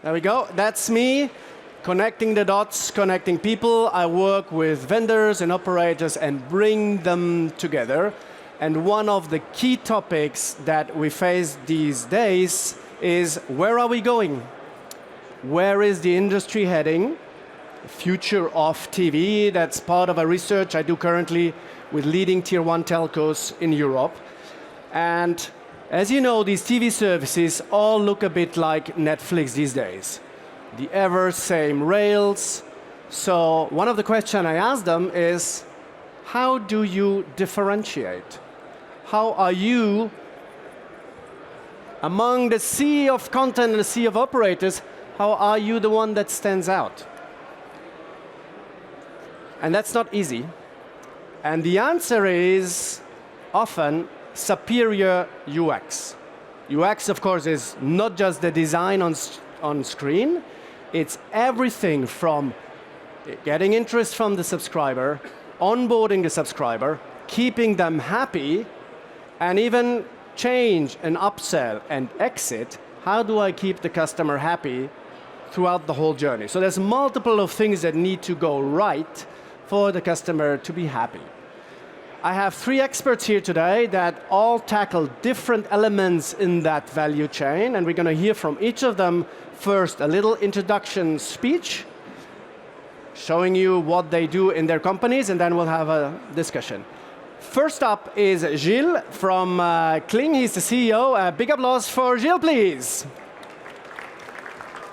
There we go. That's me. Connecting the dots, connecting people. I work with vendors and operators and bring them together. And one of the key topics that we face these days is where are we going? Where is the industry heading? Future of TV, that's part of a research I do currently with leading tier 1 telcos in Europe. And as you know, these TV services all look a bit like Netflix these days. The ever same rails. So one of the questions I ask them is, how do you differentiate? How are you, among the sea of content and the sea of operators, how are you the one that stands out? And that's not easy. And the answer is often superior UX. UX, of course, is not just the design on screen. It's everything from getting interest from the subscriber, onboarding the subscriber, keeping them happy, and even change and upsell and exit. How do I keep the customer happy throughout the whole journey? So there's multiple of things that need to go right for the customer to be happy. I have 3 experts here today that all tackle different elements in that value chain, and we're going to hear from each of them. First, a little introduction speech, showing you what they do in their companies, and then we'll have a discussion. First up is Gilles from Kling. He's the CEO. Big applause for Gilles, please.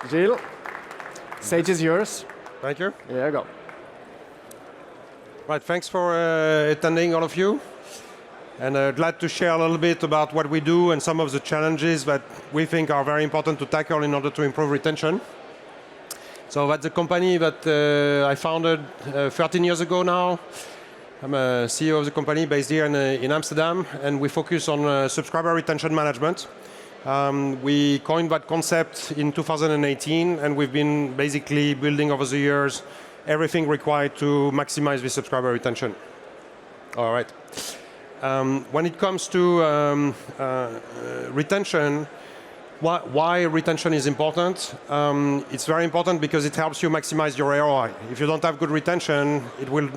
Gilles, stage is yours. Thank you. There you go. Right, thanks for attending, all of you. And glad to share a little bit about what we do and some of the challenges that we think are very important to tackle in order to improve retention. So that's a company that I founded 13 years ago now. I'm a CEO of the company based here in Amsterdam, and we focus on subscriber retention management. We coined that concept in 2018, and we've been basically building over the years everything required to maximize the subscriber retention. All right. When it comes to retention, why retention is important? It's very important because it helps you maximize your ROI. If you don't have good retention, it will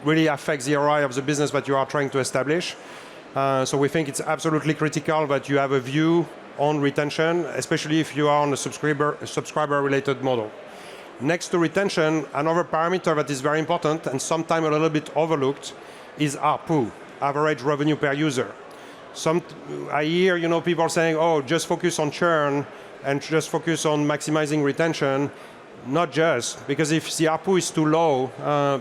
really affect the ROI of the business that you are trying to establish. So we think it's absolutely critical that you have a view on retention, especially if you are on a subscriber-related model. Next to retention, another parameter that is very important and sometimes a little bit overlooked is ARPU, average revenue per user. I hear people saying, oh, just focus on churn and just focus on maximizing retention. Not just, because if the ARPU is too low,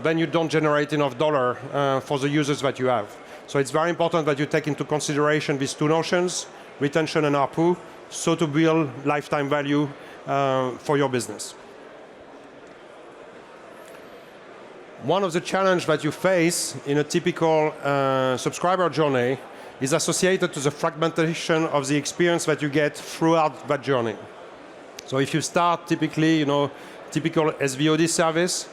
then you don't generate enough dollar for the users that you have. So it's very important that you take into consideration these two notions, retention and ARPU, so to build lifetime value for your business. One of the challenges that you face in a typical subscriber journey is associated to the fragmentation of the experience that you get throughout that journey. So if you start typically, typical SVOD service,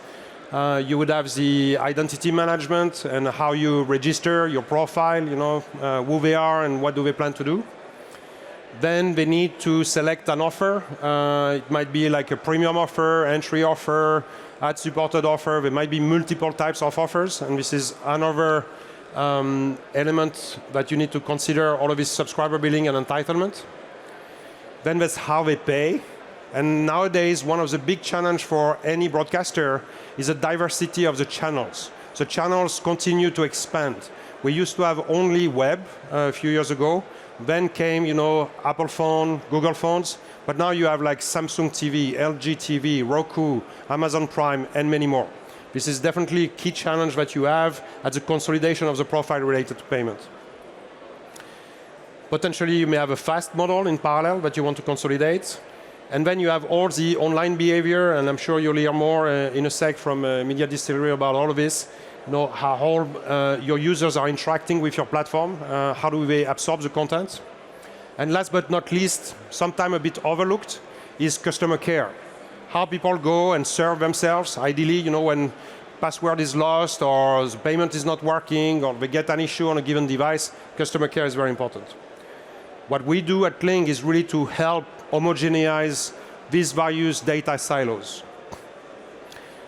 you would have the identity management and how you register your profile, who they are and what do they plan to do. Then they need to select an offer. It might be like a premium offer, entry offer, ad-supported offer. There might be multiple types of offers, and this is another element that you need to consider, all of this subscriber billing and entitlement. Then that's how they pay. And nowadays, one of the big challenges for any broadcaster is the diversity of the channels. So channels continue to expand. We used to have only web a few years ago. Then came, Apple phone, Google phones. But now you have like Samsung TV, LG TV, Roku, Amazon Prime, and many more. This is definitely a key challenge that you have at the consolidation of the profile related to payment. Potentially, you may have a fast model in parallel that you want to consolidate. And then you have all the online behavior, and I'm sure you'll hear more in a sec from Media Distillery about all of this. How all your users are interacting with your platform, how do they absorb the content. And last but not least, sometimes a bit overlooked, is customer care. How people go and serve themselves. Ideally, when password is lost or the payment is not working or they get an issue on a given device, customer care is very important. What we do at Kling is really to help homogenize these various data silos.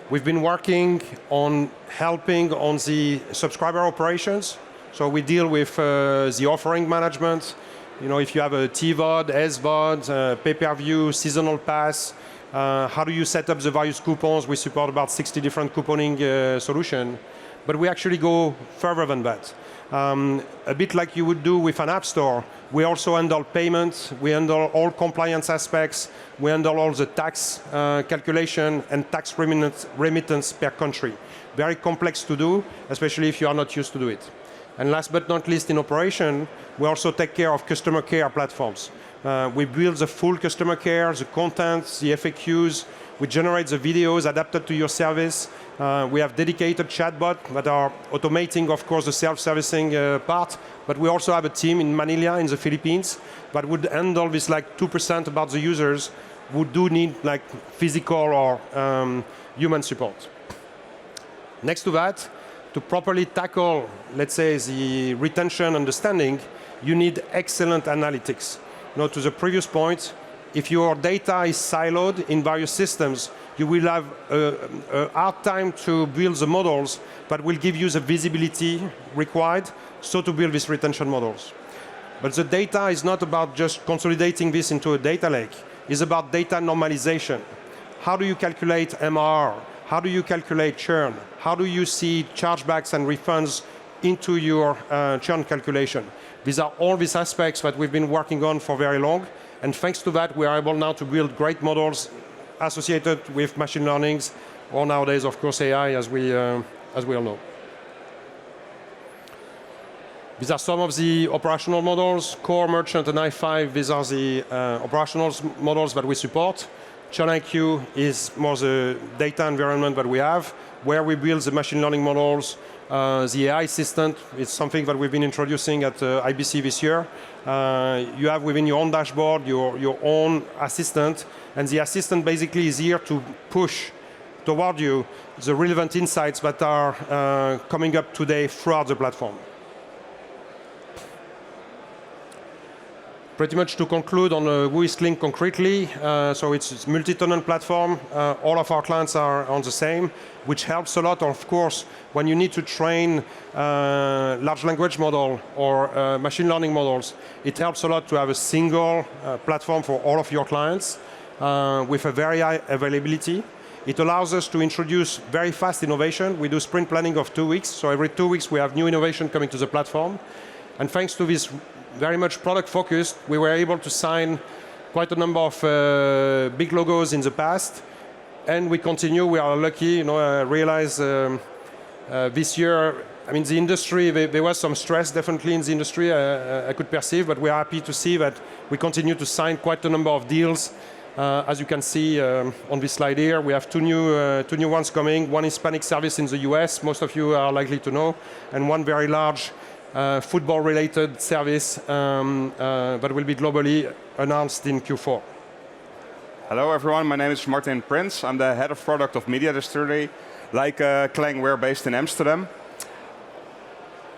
We've been working on helping on the subscriber operations. So we deal with the offering management. You know, if you have a TVOD, SVOD, pay-per-view, seasonal pass, how do you set up the various coupons? We support about 60 different couponing solutions. But we actually go further than that. A bit like you would do with an app store, we also handle payments, we handle all compliance aspects, we handle all the tax calculation and tax remittance per country. Very complex to do, especially if you are not used to do it. And last but not least, in operation, we also take care of customer care platforms. We build the full customer care, the content, the FAQs. We generate the videos adapted to your service. We have dedicated chatbots that are automating, of course, the self-servicing part. But we also have a team in Manila, in the Philippines, that would handle this like 2% about the users who do need like physical or human support. Next to that, to properly tackle, let's say, the retention understanding, you need excellent analytics. Now, to the previous point, if your data is siloed in various systems, you will have a hard time to build the models that will give you the visibility required so to build these retention models. But the data is not about just consolidating this into a data lake. It's about data normalization. How do you calculate MRR? How do you calculate churn? How do you see chargebacks and refunds into your churn calculation? These are all these aspects that we've been working on for very long. And thanks to that, we are able now to build great models associated with machine learnings, or nowadays, of course, AI, as we all know. These are some of the operational models. Core, Merchant, and i5, these are the operational models that we support. ChurnIQ is more the data environment that we have, where we build the machine learning models. The AI assistant is something that we've been introducing at IBC this year. You have within your own dashboard your own assistant, and the assistant basically is here to push toward you the relevant insights that are coming up today throughout the platform. Pretty much to conclude on Whois concretely, so it's a multi-tenant platform. All of our clients are on the same, which helps a lot, of course, when you need to train large language model or machine learning models. It helps a lot to have a single platform for all of your clients with a very high availability. It allows us to introduce very fast innovation. We do sprint planning of 2 weeks, so every 2 weeks we have new innovation coming to the platform. And thanks to this very much product focused, we were able to sign quite a number of big logos in the past, and we continue. We are lucky, you know. I realize this year, I mean, the industry, there was some stress definitely in the industry. I could perceive, but we are happy to see that we continue to sign quite a number of deals. As you can see on this slide here, we have two new ones coming. One Hispanic service in the US, most of you are likely to know, and one very large football-related service that will be globally announced in Q4. Hello, everyone. My name is Martin Prins. I'm the head of product of Media Distillery. Like Klang, we're based in Amsterdam.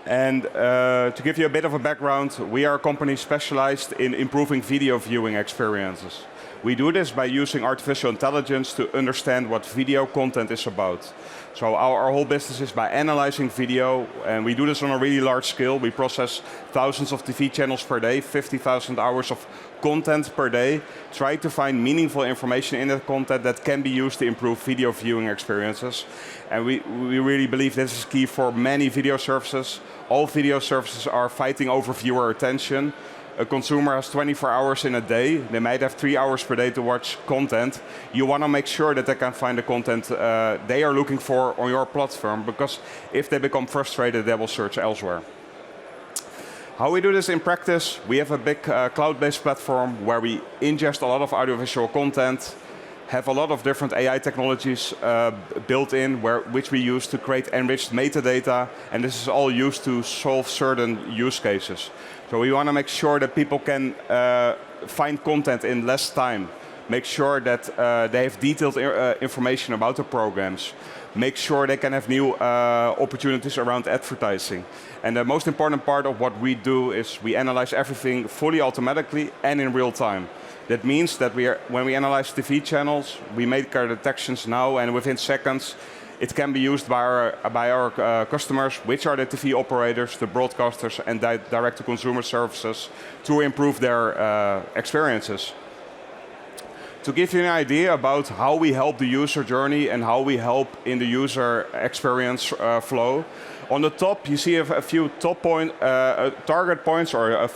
And to give you a bit of a background, we are a company specialized in improving video viewing experiences. We do this by using artificial intelligence to understand what video content is about. So our whole business is by analyzing video, and we do this on a really large scale. We process thousands of TV channels per day, 50,000 hours of content per day, try to find meaningful information in that content that can be used to improve video viewing experiences. And we really believe this is key for many video services. All video services are fighting over viewer attention. A consumer has 24 hours in a day. They might have 3 hours per day to watch content. You want to make sure that they can find the content they are looking for on your platform, because if they become frustrated, they will search elsewhere. How we do this in practice, we have a big cloud-based platform where we ingest a lot of audiovisual content, have a lot of different AI technologies built in, which we use to create enriched metadata, and this is all used to solve certain use cases. So we want to make sure that people can find content in less time, make sure that they have detailed information about the programs, make sure they can have new opportunities around advertising. And the most important part of what we do is we analyze everything fully automatically and in real time. That means that when we analyze TV channels, we make our detections now, and within seconds, it can be used by our customers, which are the TV operators, the broadcasters, and direct-to-consumer services, to improve their experiences. To give you an idea about how we help the user journey and how we help in the user experience flow, on the top you see a few target points or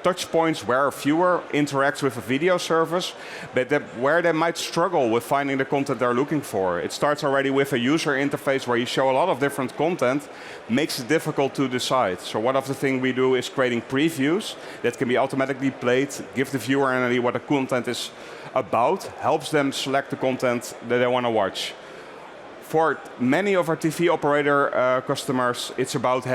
touch points where a viewer interacts with a video service, but where they might struggle with finding the content they're looking for. It starts already with a user interface where you show a lot of different content, makes it difficult to decide. So one of the things we do is creating previews that can be automatically played, give the viewer an idea what the content is about, helps them select the content that they want to watch. For many of our TV operator customers, it's about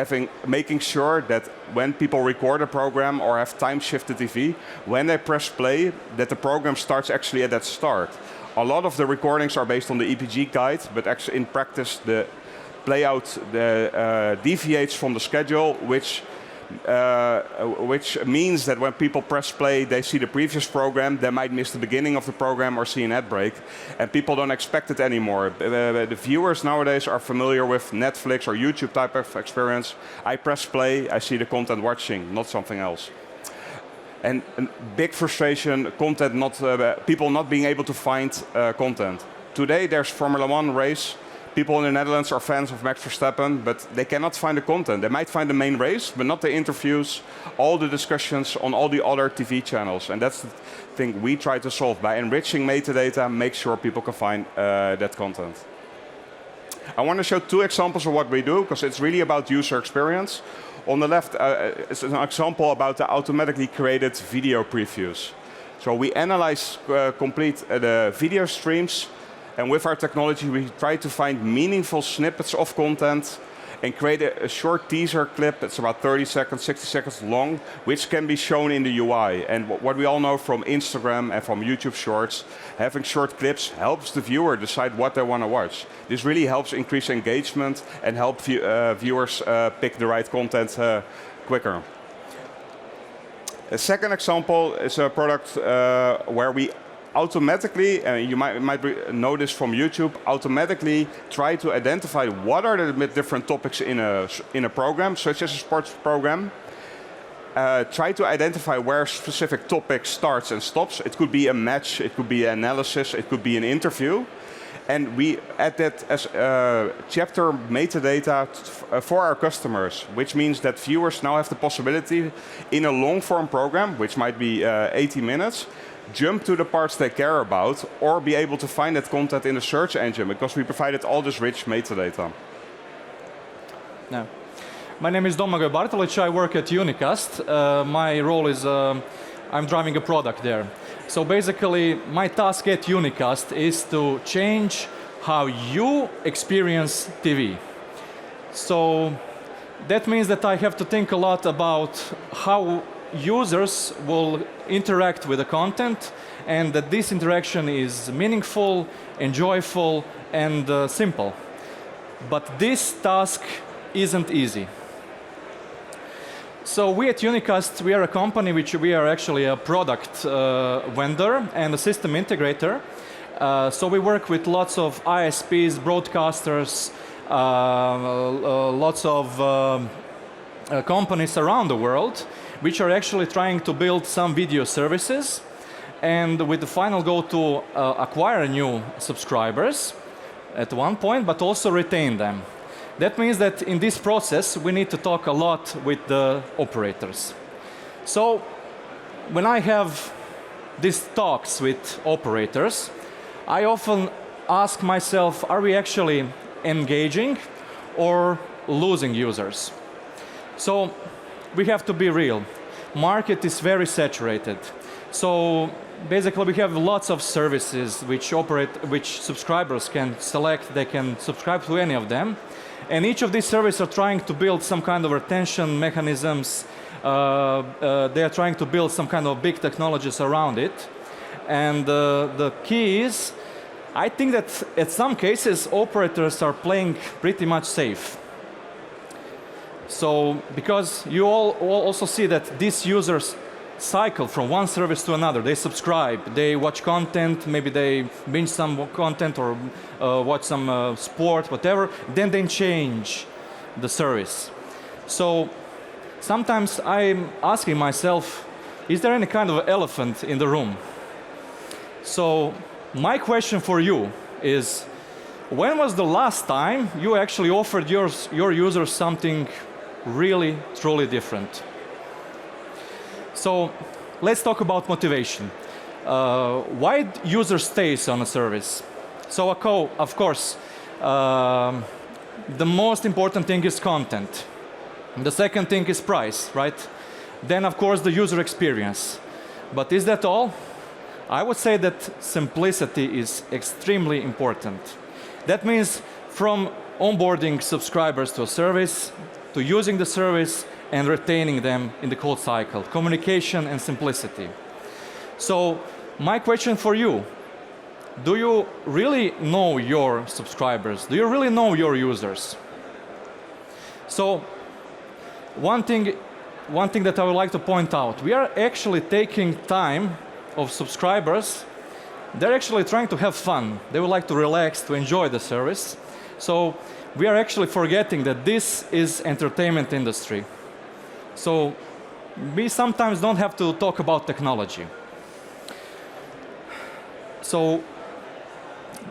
making sure that when people record a program or have time-shifted TV, when they press play, that the program starts actually at that start. A lot of the recordings are based on the EPG guide, but actually in practice the playout deviates from the schedule, which means that when people press play, they see the previous program, they might miss the beginning of the program or see an ad break, and people don't expect it anymore. The viewers nowadays are familiar with Netflix or YouTube type of experience. I press play, I see the content watching, not something else. And big frustration, people not being able to find content. Today there's Formula 1 race. People in the Netherlands are fans of Max Verstappen, but they cannot find the content. They might find the main race, but not the interviews, all the discussions on all the other TV channels. And that's the thing we try to solve by enriching metadata, make sure people can find that content. I want to show two examples of what we do, because it's really about user experience. On the left is an example about the automatically created video previews. So we analyze the video streams, and with our technology, we try to find meaningful snippets of content and create a short teaser clip that's about 30 seconds, 60 seconds long, which can be shown in the UI. And what we all know from Instagram and from YouTube Shorts, having short clips helps the viewer decide what they want to watch. This really helps increase engagement and help viewers pick the right content quicker. A second example is a product where we automatically, you might know this from YouTube, automatically try to identify what are the different topics in a program, such as a sports program. Try to identify where specific topic starts and stops. It could be a match, it could be an analysis, it could be an interview. And we add that as chapter metadata for our customers, which means that viewers now have the possibility in a long-form program, which might be 80 minutes, jump to the parts they care about, or be able to find that content in the search engine, because we provided all this rich metadata. Yeah. My name is Domagoj Bartolic. I work at Unicast. My role is I'm driving a product there. So basically, my task at Unicast is to change how you experience TV. So that means that I have to think a lot about how users will interact with the content, and that this interaction is meaningful, enjoyable, and simple. But this task isn't easy. So we at Unicast, we are a company which we are actually a product vendor and a system integrator. So we work with lots of ISPs, broadcasters, lots of companies around the world, which are actually trying to build some video services, and with the final goal to acquire new subscribers at one point, but also retain them. That means that in this process, we need to talk a lot with the operators. So when I have these talks with operators, I often ask myself, are we actually engaging or losing users? So we have to be real. Market is very saturated. So basically we have lots of services which subscribers can select. They can subscribe to any of them. And each of these services are trying to build some kind of retention mechanisms. They are trying to build some kind of big technologies around it. And the key is, I think that in some cases, operators are playing pretty much safe. So, because you all also see that these users cycle from one service to another. They subscribe, they watch content, maybe they binge some content or watch some sport, whatever, then they change the service. So, sometimes I'm asking myself, is there any kind of elephant in the room? So, my question for you is, when was the last time you actually offered your users something really, truly different? So, let's talk about motivation. Why user stays on a service? So, of course, the most important thing is content. The second thing is price, right? Then, of course, the user experience. But is that all? I would say that simplicity is extremely important. That means from onboarding subscribers to a service, to using the service and retaining them in the code cycle. Communication and simplicity. So, my question for you, do you really know your subscribers? Do you really know your users? So, one thing that I would like to point out, we are actually taking time of subscribers. They're actually trying to have fun. They would like to relax, to enjoy the service. So we are actually forgetting that this is entertainment industry. So we sometimes don't have to talk about technology. So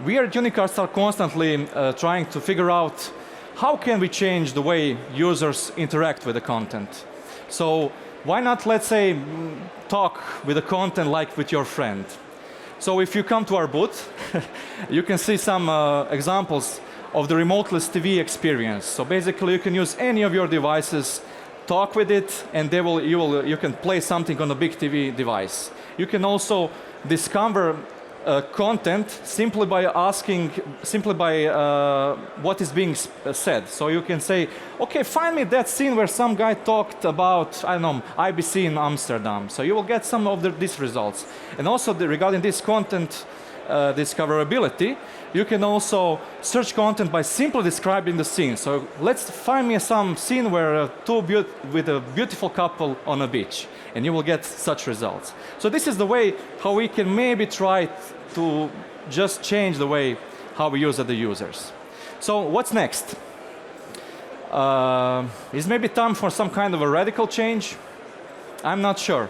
we at Unicast are constantly trying to figure out how can we change the way users interact with the content. So why not, let's say, talk with the content like with your friend? So if you come to our booth, you can see some examples of the remoteless TV experience. So basically, you can use any of your devices, talk with it, and you can play something on a big TV device. You can also discover content simply by what is being said. So you can say, okay, find me that scene where some guy talked about, I don't know, IBC in Amsterdam. So you will get some of these results. And also regarding this content discoverability, you can also search content by simply describing the scene. So let's find me some scene where with a beautiful couple on a beach, and you will get such results. So this is the way how we can maybe try to just change the way how we use the users. So what's next? Is maybe time for some kind of a radical change? I'm not sure.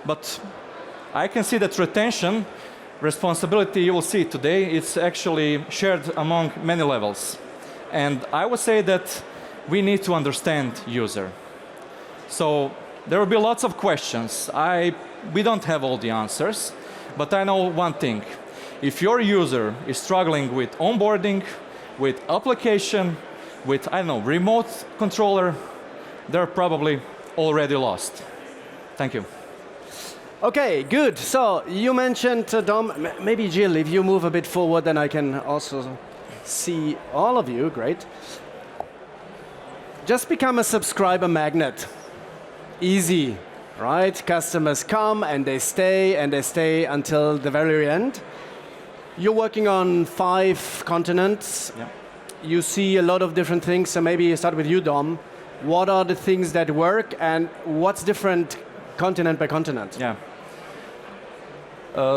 But I can see that retention responsibility, you will see today, it's actually shared among many levels. And I would say that we need to understand user. So there will be lots of questions. We don't have all the answers, but I know one thing. If your user is struggling with onboarding, with application, with, I don't know, remote controller, they're probably already lost. Thank you. Okay, good. So you mentioned, Dom, maybe Jill, if you move a bit forward, then I can also see all of you. Great. Just become a subscriber magnet. Easy, right? Customers come and they stay until the very end. You're working on 5 continents. Yeah. You see a lot of different things. So maybe start with you, Dom. What are the things that work and what's different continent by continent? Yeah.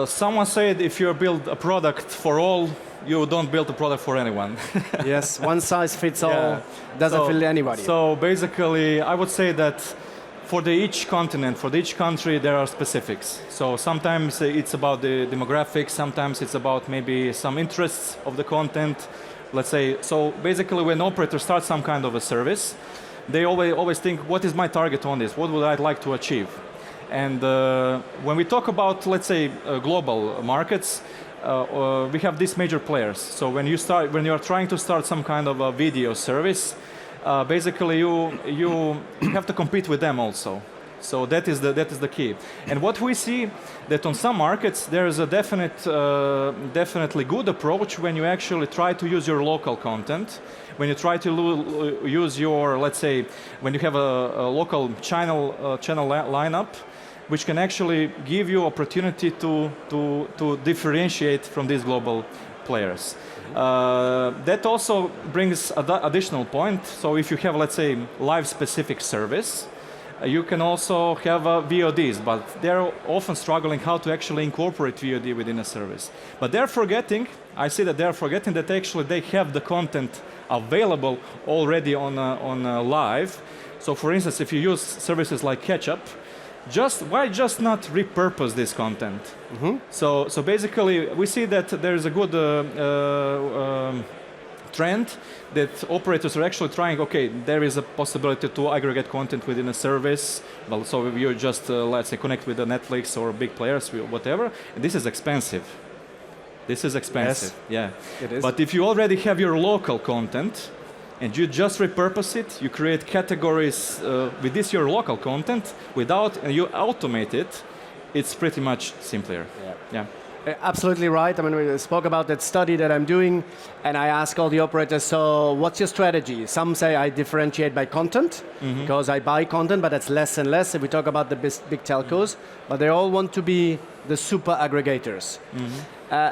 Someone said if you build a product for all, you don't build a product for anyone. Yes, one size fits all, doesn't fit anybody. So basically, I would say that for each continent, for each country, there are specifics. So sometimes it's about the demographics, sometimes it's about maybe some interests of the content. Let's say, so basically when operators start some kind of a service, they always think, what is my target on this? What would I like to achieve? And when we talk about, let's say, global markets, we have these major players. So when you are trying to start some kind of a video service, basically you have to compete with them also. So that is the key. And what we see that on some markets there is a definitely good approach when you actually try to use your local content, when you try to use your, let's say, when you have a local channel lineup. which can actually give you opportunity to differentiate from these global players. That also brings additional point. So if you have, let's say, live specific service, you can also have VODs, but they're often struggling how to actually incorporate VOD within a service. But they're forgetting, I see that they're forgetting that actually they have the content available already on live. So for instance, if you use services like Ketchup, why just not repurpose this content? So basically, we see that there is a good trend that operators are actually trying, okay, there is a possibility to aggregate content within a service. Well, so if you just, let's say, connect with the Netflix or big players, whatever, this is expensive. This is expensive, yes, yeah. it is. But if you already have your local content, and you just repurpose it, you create categories with this your local content, and you automate it, it's pretty much simpler. Yeah. Absolutely right. I mean, we spoke about that study that I'm doing, and I ask all the operators, so what's your strategy? Some say I differentiate by content, because I buy content, but that's less and less if we talk about the big telcos, but they all want to be the super aggregators.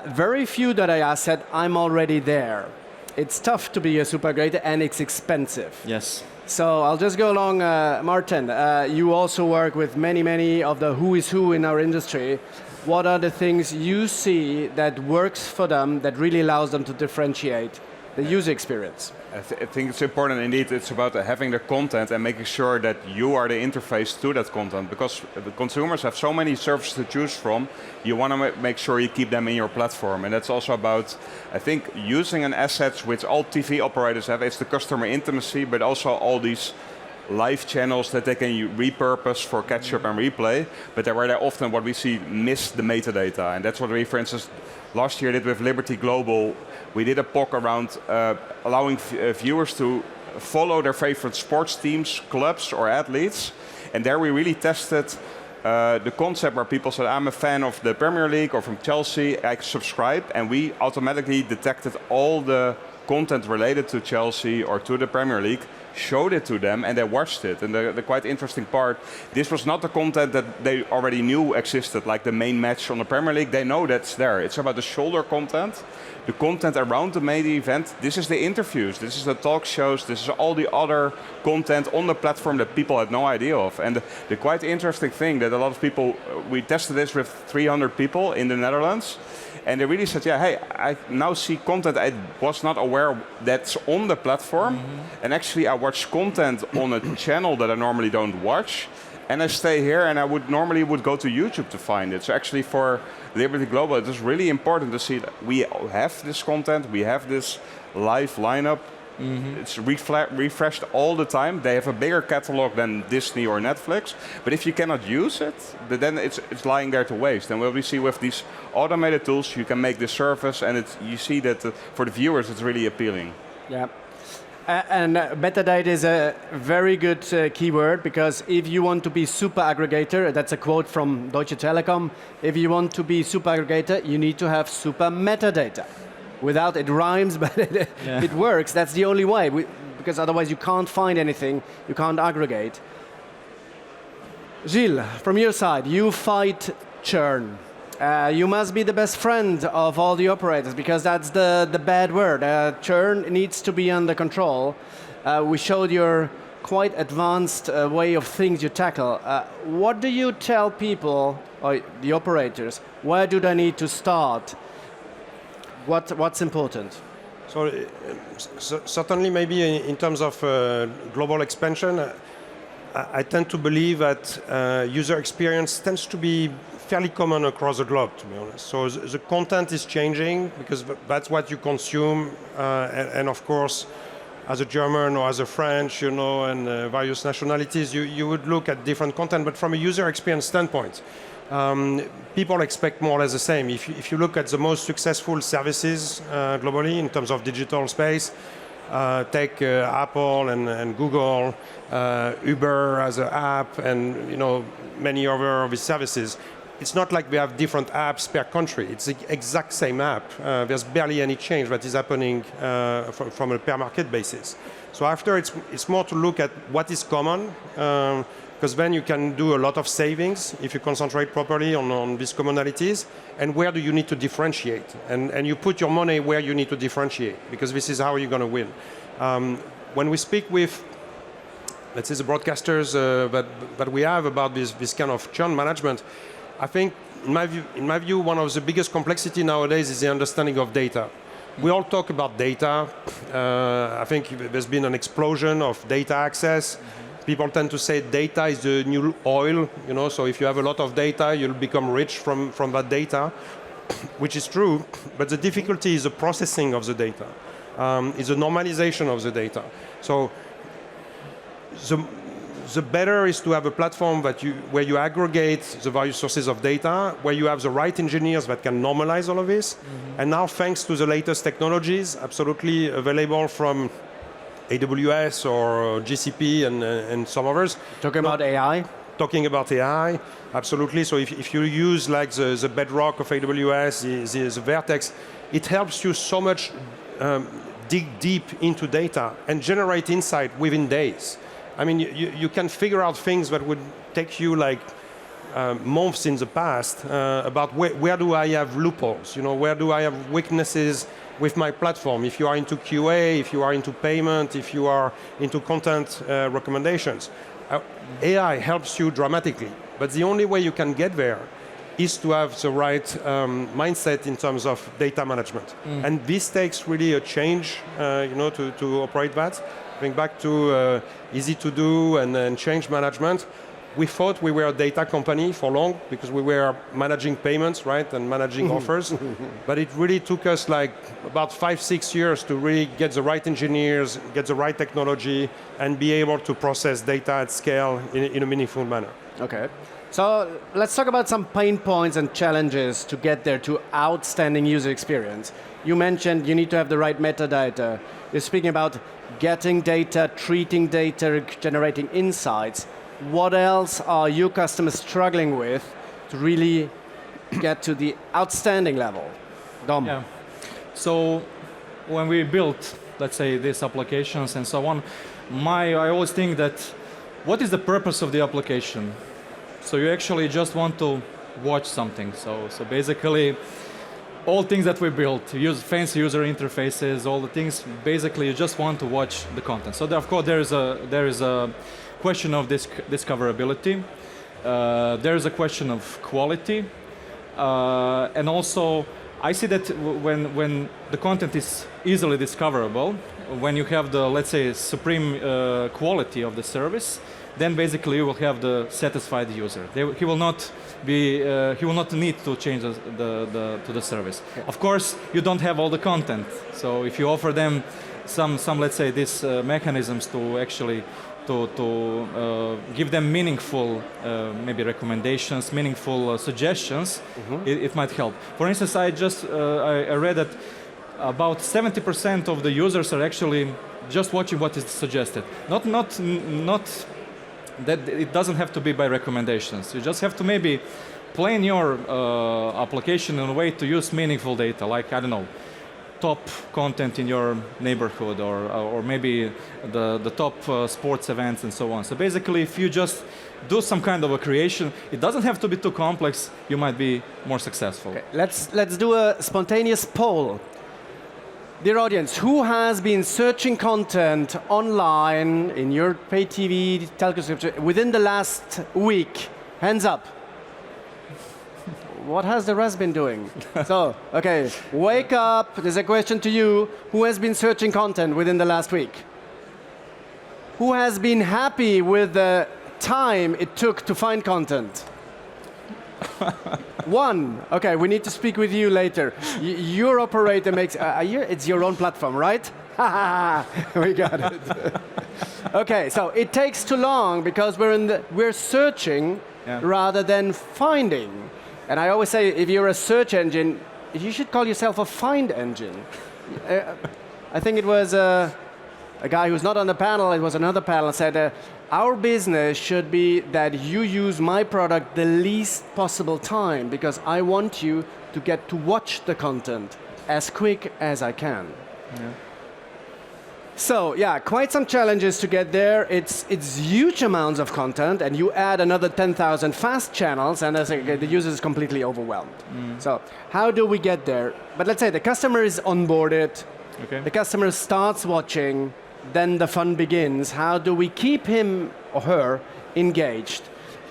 Very few that I asked said, I'm already there. It's tough to be a super aggregator, and it's expensive. Yes. So I'll just go along, Martin, you also work with many of the who is who in our industry. What are the things you see that works for them that really allows them to differentiate the user experience? I think it's important indeed. It's about having the content and making sure that you are the interface to that content, because the consumers have so many services to choose from. You want to make sure you keep them in your platform, and that's also about, I think, using an asset which all TV operators have. It's the customer intimacy, but also all these live channels that they can repurpose for catch-up and replay, but where they often, what we see, miss the metadata. And that's what we, for instance, last year did with Liberty Global. We did a POC around allowing viewers to follow their favorite sports teams, clubs, or athletes. And there we really tested the concept where people said, I'm a fan of the Premier League or from Chelsea, I subscribe, and we automatically detected all the content related to Chelsea or to the Premier League, showed it to them, and they watched it. And the quite interesting part, this was not the content that they already knew existed, like the main match on the Premier League. They know that's there. It's about the shoulder content, the content around the main event. This is the interviews, this is the talk shows, this is all the other content on the platform that people had no idea of. And the quite interesting thing that a lot of people, we tested this with 300 people in the Netherlands, and they really said, yeah, hey, I now see content I was not aware that's on the platform. And actually I watch content on a channel that I normally don't watch. And I stay here, and I would normally go to YouTube to find it. So actually for Liberty Global, it is really important to see that we have this content, we have this live lineup. It's refreshed all the time. They have a bigger catalog than Disney or Netflix. But if you cannot use it, then it's lying there to waste. And what we see with these automated tools, you can make this service, and you see that for the viewers, it's really appealing. Yeah. And metadata is a very good keyword, because if you want to be super aggregator, that's a quote from Deutsche Telekom, if you want to be super aggregator, you need to have super metadata. Without it rhymes, but it works. That's the only way, because otherwise you can't find anything, you can't aggregate. Gilles, from your side, you fight churn. You must be the best friend of all the operators, because that's the bad word. Churn needs to be under control. We showed your quite advanced way of things you tackle. What do you tell people, or the operators, where do they need to start? What's important? So certainly maybe in terms of global expansion, I tend to believe that user experience tends to be fairly common across the globe, to be honest. So the content is changing, because that's what you consume, and of course, as a German or as a French, you know, and various nationalities, you would look at different content, but from a user experience standpoint, people expect more or less the same. If you look at the most successful services globally in terms of digital space, take Apple and Google, Uber as an app, and many other of these services. It's not like we have different apps per country. It's the exact same app. There's barely any change that is happening from a per market basis. So after, it's more to look at what is common, because then you can do a lot of savings if you concentrate properly on these commonalities. And where do you need to differentiate? And you put your money where you need to differentiate, because this is how you're going to win. When we speak with, let's say, the broadcasters that we have about this kind of churn management, I think, in my view, one of the biggest complexity nowadays is the understanding of data. We all talk about data. I think there's been an explosion of data access. People tend to say data is the new oil, so if you have a lot of data, you'll become rich from that data, which is true, but the difficulty is the processing of the data. It's the normalization of the data. So the better is to have a platform where you aggregate the various sources of data, where you have the right engineers that can normalize all of this. And now, thanks to the latest technologies, absolutely available from AWS or GCP and some others. Talking about AI? Talking about AI, absolutely. So if you use like the bedrock of AWS, the Vertex, it helps you so much dig deep into data and generate insight within days. I mean, you can figure out things that would take you like months in the past about where do I have loopholes, where do I have weaknesses with my platform. If you are into QA, if you are into payment, if you are into content recommendations. AI helps you dramatically, but the only way you can get there is to have the right mindset in terms of data management. And this takes really a change, to operate that. Going back to easy to do and change management, we thought we were a data company for long because we were managing payments, right, and managing offers. But it really took us like about 5-6 years to really get the right engineers, get the right technology, and be able to process data at scale in a meaningful manner. Okay. So let's talk about some pain points and challenges to get there to outstanding user experience. You mentioned you need to have the right metadata. You're speaking about getting data, treating data, generating insights. What else are your customers struggling with to really get to the outstanding level? Dom. Yeah. So when we built, let's say, these applications and so on, I always think that what is the purpose of the application? So you actually just want to watch something. So basically, all things that we built, use fancy user interfaces, all the things, basically you just want to watch the content. So of course there is a question of discoverability. There is a question of quality, and also I see that when the content is easily discoverable, when you have the, let's say, supreme quality of the service, then basically you will have the satisfied user. He will not need to change to the service. Okay. Of course, you don't have all the content. So if you offer them some let's say, these mechanisms to actually to give them meaningful maybe recommendations, meaningful suggestions, it might help. For instance, I read that about 70% of the users are actually just watching what is suggested. Not that it doesn't have to be by recommendations. You just have to maybe plan your application in a way to use meaningful data, like, I don't know, top content in your neighborhood, or maybe the top sports events and so on. So basically, if you just do some kind of a creation, it doesn't have to be too complex, you might be more successful. Okay. Let's do a spontaneous poll. Dear audience, who has been searching content online in your pay TV, telco subscription within the last week? Hands up. What has the rest been doing? So, okay, wake up. There's a question to you. Who has been searching content within the last week? Who has been happy with the time it took to find content? One. Okay, we need to speak with you later. Your operator makes... it's your own platform, right? We got it. Okay, so it takes too long because we're searching rather than finding. And I always say, if you're a search engine, you should call yourself a find engine. I think it was a guy who's not on the panel, it was another panel, said, our business should be that you use my product the least possible time because I want you to get to watch the content as quick as I can. So yeah, quite some challenges to get there. It's huge amounts of content, and you add another 10,000 fast channels, and as the user is completely overwhelmed. So how do we get there? But let's say the customer is onboarded, the customer starts watching, then the fun begins. How do we keep him or her engaged?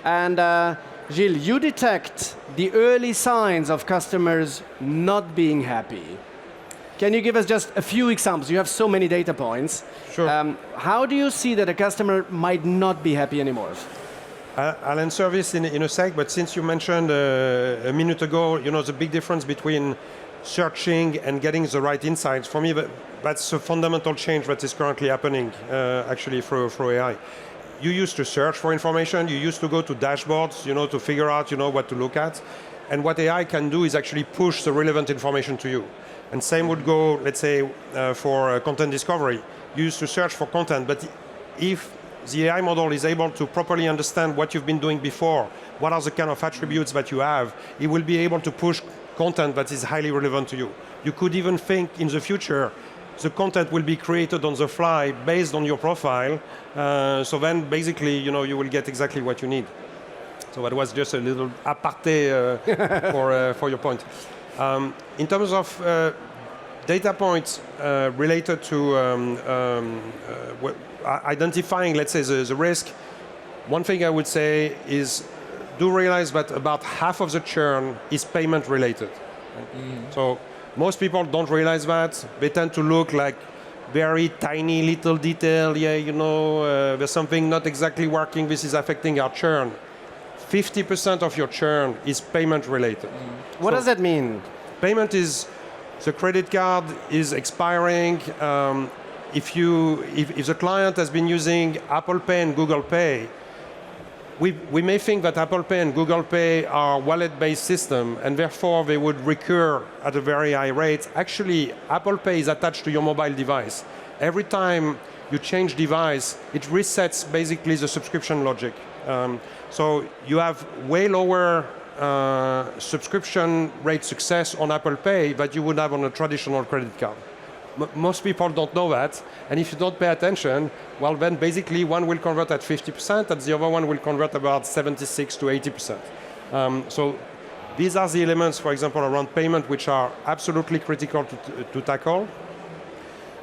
And Gilles, you detect the early signs of customers not being happy. Can you give us just a few examples? You have so many data points. Sure. How do you see that a customer might not be happy anymore? I'll answer this in a sec, but since you mentioned a minute ago, the big difference between searching and getting the right insights, for me, that's a fundamental change that is currently happening actually through AI. You used to search for information, you used to go to dashboards, to figure out, what to look at. And what AI can do is actually push the relevant information to you. And same would go, let's say, for content discovery. You used to search for content, but if the AI model is able to properly understand what you've been doing before, what are the kind of attributes that you have, it will be able to push content that is highly relevant to you. You could even think in the future, the content will be created on the fly based on your profile. So then basically, you will get exactly what you need. So that was just a little aparté for your point. In terms of data points related to identifying, let's say, the risk, one thing I would say is do realize that about half of the churn is payment related. So most people don't realize that. They tend to look like very tiny little detail. Yeah, there's something not exactly working. This is affecting our churn. 50% of your churn is payment related. What does that mean? Payment is the credit card is expiring. If the client has been using Apple Pay and Google Pay, we may think that Apple Pay and Google Pay are wallet-based system, and therefore they would recur at a very high rate. Actually, Apple Pay is attached to your mobile device. Every time you change device, it resets basically the subscription logic. So you have way lower subscription rate success on Apple Pay that you would have on a traditional credit card. Most people don't know that, and if you don't pay attention, well then basically one will convert at 50% and the other one will convert about 76 to 80%. So these are the elements, for example, around payment, which are absolutely critical to tackle.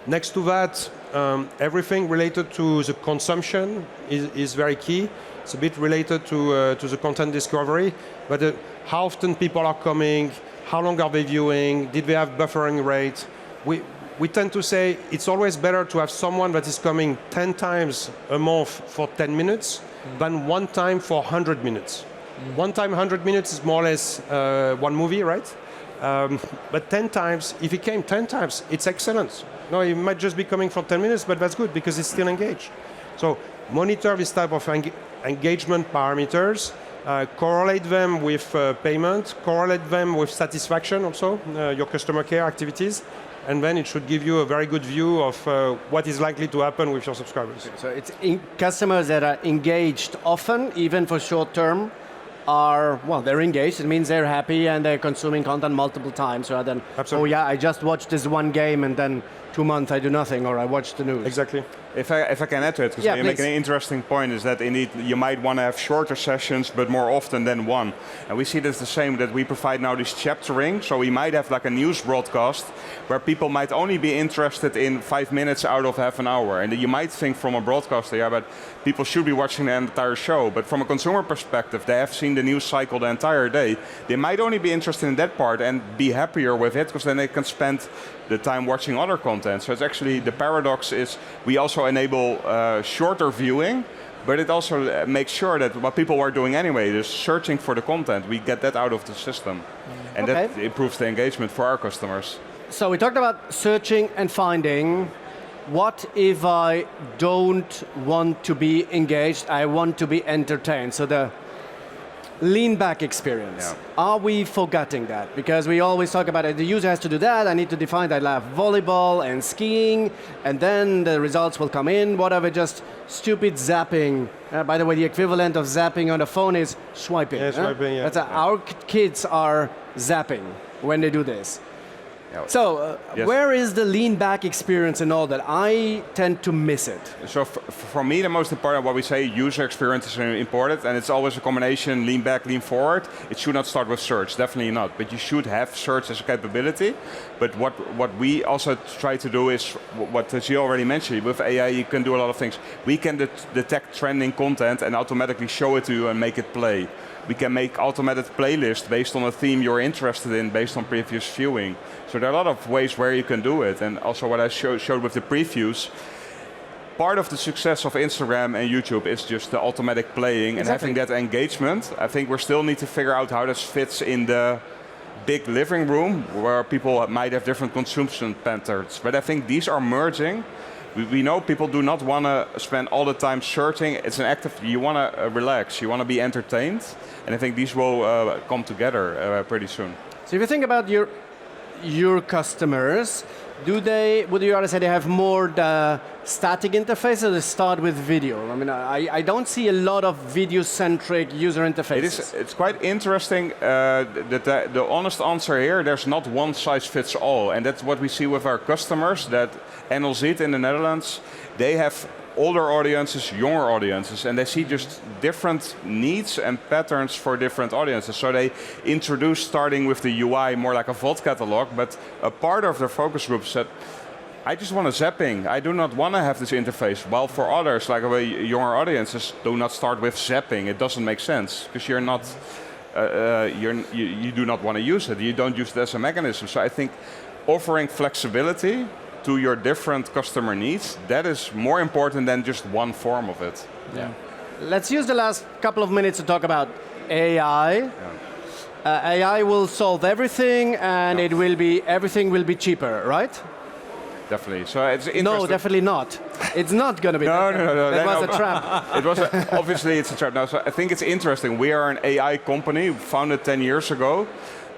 Next to that, everything related to the consumption is very key. It's a bit related to the content discovery, but how often people are coming, how long are they viewing, did they have buffering rate? We tend to say it's always better to have someone that is coming 10 times a month for 10 minutes than one time for 100 minutes. One time 100 minutes is more or less one movie, right? But 10 times, if he came 10 times, it's excellent. No, he might just be coming for 10 minutes, but that's good because he's still engaged. So monitor this type of engagement parameters, correlate them with payment, correlate them with satisfaction also, your customer care activities, and then it should give you a very good view of what is likely to happen with your subscribers. So it's customers that are engaged often, even for short term, they're engaged. It means they're happy and they're consuming content multiple times rather than, Absolutely. oh yeah, I just watched this one game and then 2 months I do nothing, or I watch the news. Exactly. If I can add to it, because you make an interesting point, is that indeed you might want to have shorter sessions, but more often than one. And we see this the same, that we provide now this chaptering, so we might have like a news broadcast where people might only be interested in 5 minutes out of half an hour. And you might think from a broadcaster, yeah, but people should be watching the entire show. But from a consumer perspective, they have seen the news cycle the entire day. They might only be interested in that part and be happier with it, because then they can spend the time watching other content. So it's actually, the paradox is we also enable shorter viewing, but it also makes sure that what people are doing anyway, is searching for the content, we get that out of the system. And that improves the engagement for our customers. So we talked about searching and finding. What if I don't want to be engaged, I want to be entertained? So the lean back experience. Yeah. Are we forgetting that? Because we always talk about it, the user has to do that, I need to define that I love volleyball and skiing, and then the results will come in. What are we just stupid zapping? By the way, the equivalent of zapping on the phone is swiping. Yeah, swiping, yeah. Our kids are zapping when they do this. So, Yes. where is the lean back experience and all that? I tend to miss it. So for me, the most important, what we say, user experience is important, and it's always a combination, lean back, lean forward. It should not start with search, definitely not. But you should have search as a capability. But what we also try to do is, what Ajey already mentioned, with AI you can do a lot of things. We can detect trending content and automatically show it to you and make it play. We can make automated playlists based on a theme you're interested in, based on previous viewing. So there are a lot of ways where you can do it. And also what I showed with the previews, part of the success of Instagram and YouTube is just the automatic playing and having that engagement. I think we still need to figure out how this fits in the big living room where people might have different consumption patterns. But I think these are merging. We know people do not want to spend all the time searching. It's an active, you want to relax, you want to be entertained. And I think these will come together pretty soon. So if you think about your customers, would you rather say they have more the static interface or they start with video? I mean, I don't see a lot of video-centric user interfaces. It's quite interesting that the honest answer here, there's not one size fits all. And that's what we see with our customers, that NLZ in the Netherlands, they have older audiences, younger audiences, and they see just different needs and patterns for different audiences. So they introduce, starting with the UI, more like a vault catalog, but a part of their focus group said, I just want a zapping. I do not want to have this interface. While for others, like younger audiences, do not start with zapping. It doesn't make sense, because you're not, you do not want to use it. You don't use it as a mechanism. So I think offering flexibility to your different customer needs, that is more important than just one form of it. Yeah. Let's use the last couple of minutes to talk about AI. AI will solve everything, and everything will be cheaper, right? Definitely. So it's interesting. No, definitely not. It's not going to be. No. That was a trap. It was obviously it's a trap. Now, so I think it's interesting. We are an AI company founded 10 years ago,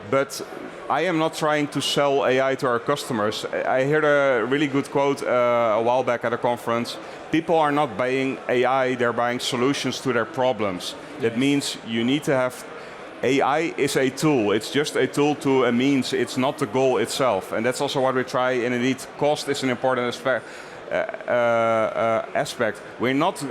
but I am not trying to sell AI to our customers. I heard a really good quote a while back at a conference. People are not buying AI, they're buying solutions to their problems. Yes. That means you need to have, AI is a tool. It's just a tool to a means. It's not the goal itself. And that's also what we try, and indeed cost is an important aspect. We're not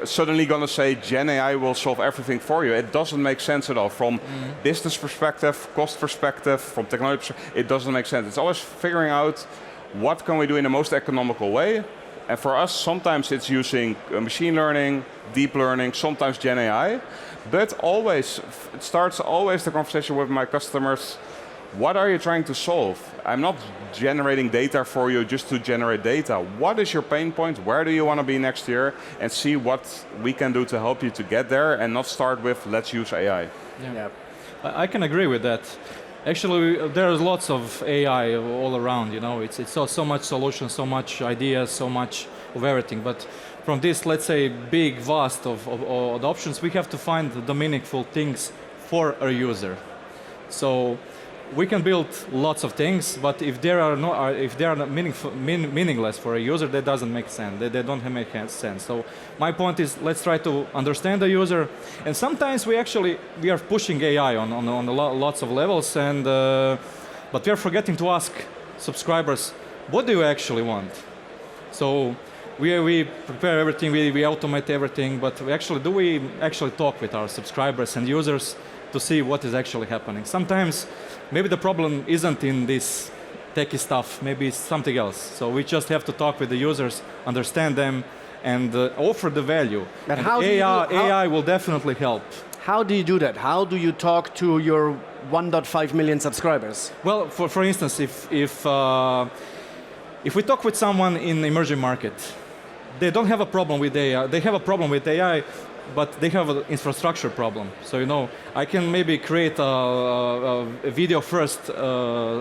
suddenly going to say Gen AI will solve everything for you. It doesn't make sense at all. From business perspective, cost perspective, from technology perspective, it doesn't make sense. It's always figuring out what can we do in the most economical way. And for us, sometimes it's using machine learning, deep learning, sometimes Gen AI. But always, it starts always the conversation with my customers. What are you trying to solve? I'm not generating data for you just to generate data. What is your pain point? Where do you want to be next year? And see what we can do to help you to get there, and not start with, let's use AI. Yeah. I can agree with that. Actually, there's lots of AI all around, you know. It's so much solutions, so much ideas, so much of everything. But from this, let's say, big, vast of options, we have to find the meaningful things for a user. So we can build lots of things, but if they are not meaningless for a user, that doesn't make sense. They don't make sense. So my point is, let's try to understand the user. And sometimes we are pushing AI on lots of levels, and but we are forgetting to ask subscribers, what do you actually want? So we prepare everything, we automate everything, but we actually talk with our subscribers and users to see what is actually happening? Sometimes maybe the problem isn't in this techie stuff, maybe it's something else. So we just have to talk with the users, understand them, and offer the value. But and AI will definitely help. How do you do that? How do you talk to your 1.5 million subscribers? Well, for instance, if we talk with someone in the emerging market, they don't have a problem with AI. They have a problem with AI, but they have an infrastructure problem. So, you know, I can maybe create a video-first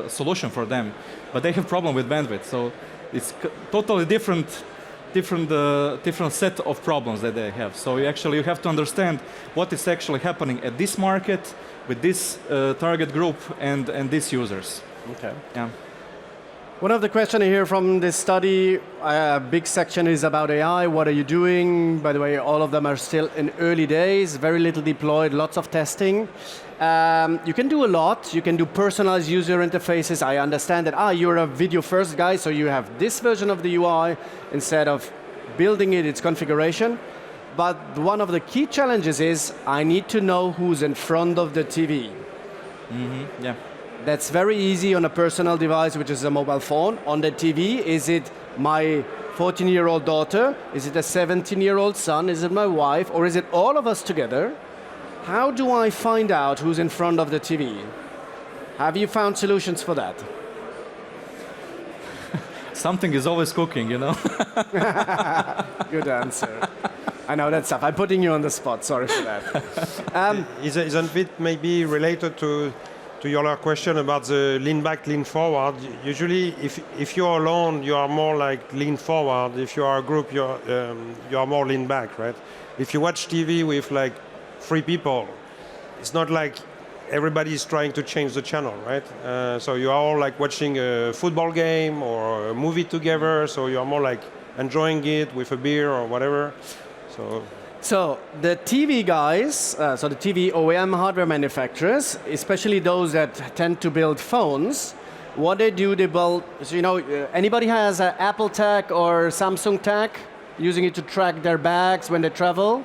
solution for them, but they have problem with bandwidth. So it's totally different set of problems that they have. So you have to understand what is actually happening at this market with this target group and these users. Okay. Yeah. One of the questions here from this study, a big section is about AI. What are you doing? By the way, all of them are still in early days, very little deployed, lots of testing. You can do a lot. You can do personalized user interfaces. I understand that, you're a video first guy, so you have this version of the UI instead of building its configuration. But one of the key challenges is I need to know who's in front of the TV. Yeah. That's very easy on a personal device, which is a mobile phone. On the TV, is it my 14-year-old daughter? Is it a 17-year-old son? Is it my wife? Or is it all of us together? How do I find out who's in front of the TV? Have you found solutions for that? Something is always cooking, you know. Good answer. I know that's tough. I'm putting you on the spot. Sorry for that. Isn't it maybe related to your question about the lean back, lean forward? Usually, if you're alone, you are more like lean forward. If you are a group, you are more lean back, right? If you watch TV with like 3 people, it's not like everybody is trying to change the channel, right? So you are all like watching a football game or a movie together. So you are more like enjoying it with a beer or whatever. So the TV guys, so the TV OEM hardware manufacturers, especially those that tend to build phones, what they do, they build, so, anybody has an Apple tag or Samsung tag, using it to track their bags when they travel?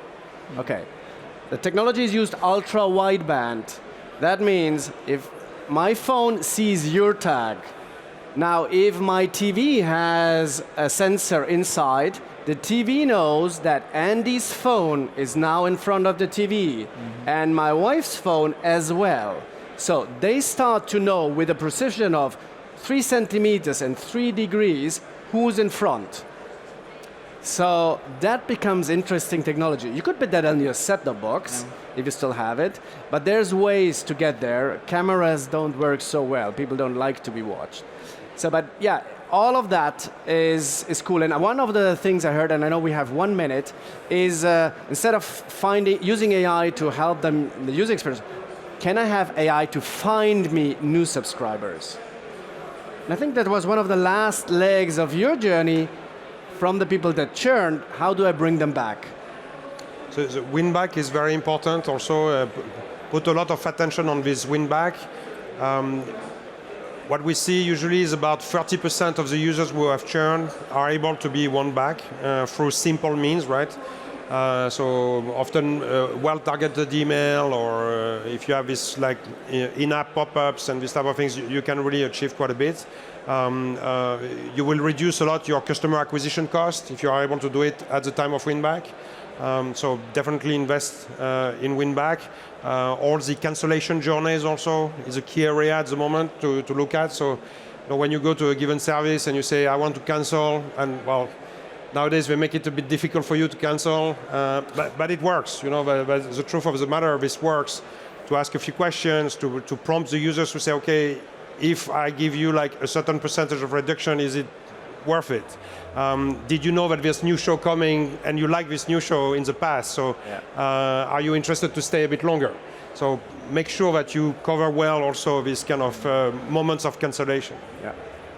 Okay. The technology is used ultra wideband. That means if my phone sees your tag, now if my TV has a sensor inside, the TV knows that Andy's phone is now in front of the TV, and my wife's phone as well. So they start to know with a precision of 3 centimeters and 3 degrees who's in front. So that becomes interesting technology. You could put that on your set-top box if you still have it, but there's ways to get there. Cameras don't work so well. People don't like to be watched. So, but yeah, all of that is cool. And one of the things I heard, and I know we have 1 minute, is instead of using AI to help them the user experience, can I have AI to find me new subscribers? And I think that was one of the last legs of your journey. From the people that churned, how do I bring them back? So the win back is very important. Also, put a lot of attention on this win back. What we see usually is about 30% of the users who have churned are able to be won back through simple means, right? So often well-targeted email, or if you have this like in-app pop-ups and this type of things, you can really achieve quite a bit. You will reduce a lot your customer acquisition cost if you are able to do it at the time of win-back. So definitely invest in win-back. All the cancellation journeys also is a key area at the moment to look at. So when you go to a given service and you say, I want to cancel, and well, nowadays they make it a bit difficult for you to cancel, but it works. But the truth of the matter, this works. To ask a few questions, to prompt the users to say, okay, if I give you like a certain percentage of reduction, is it worth it? Did you know that there's new show coming and you like this new show in the past? So are you interested to stay a bit longer? So make sure that you cover well also these kind of moments of cancellation. Yeah.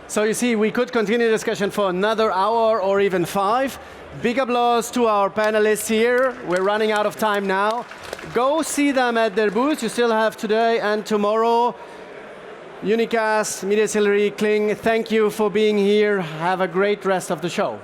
So you see, we could continue the discussion for another hour or even 5. Big applause to our panelists here. We're running out of time now. Go see them at their booths. You still have today and tomorrow. Unicast, Media Celery, Kling, thank you for being here. Have a great rest of the show.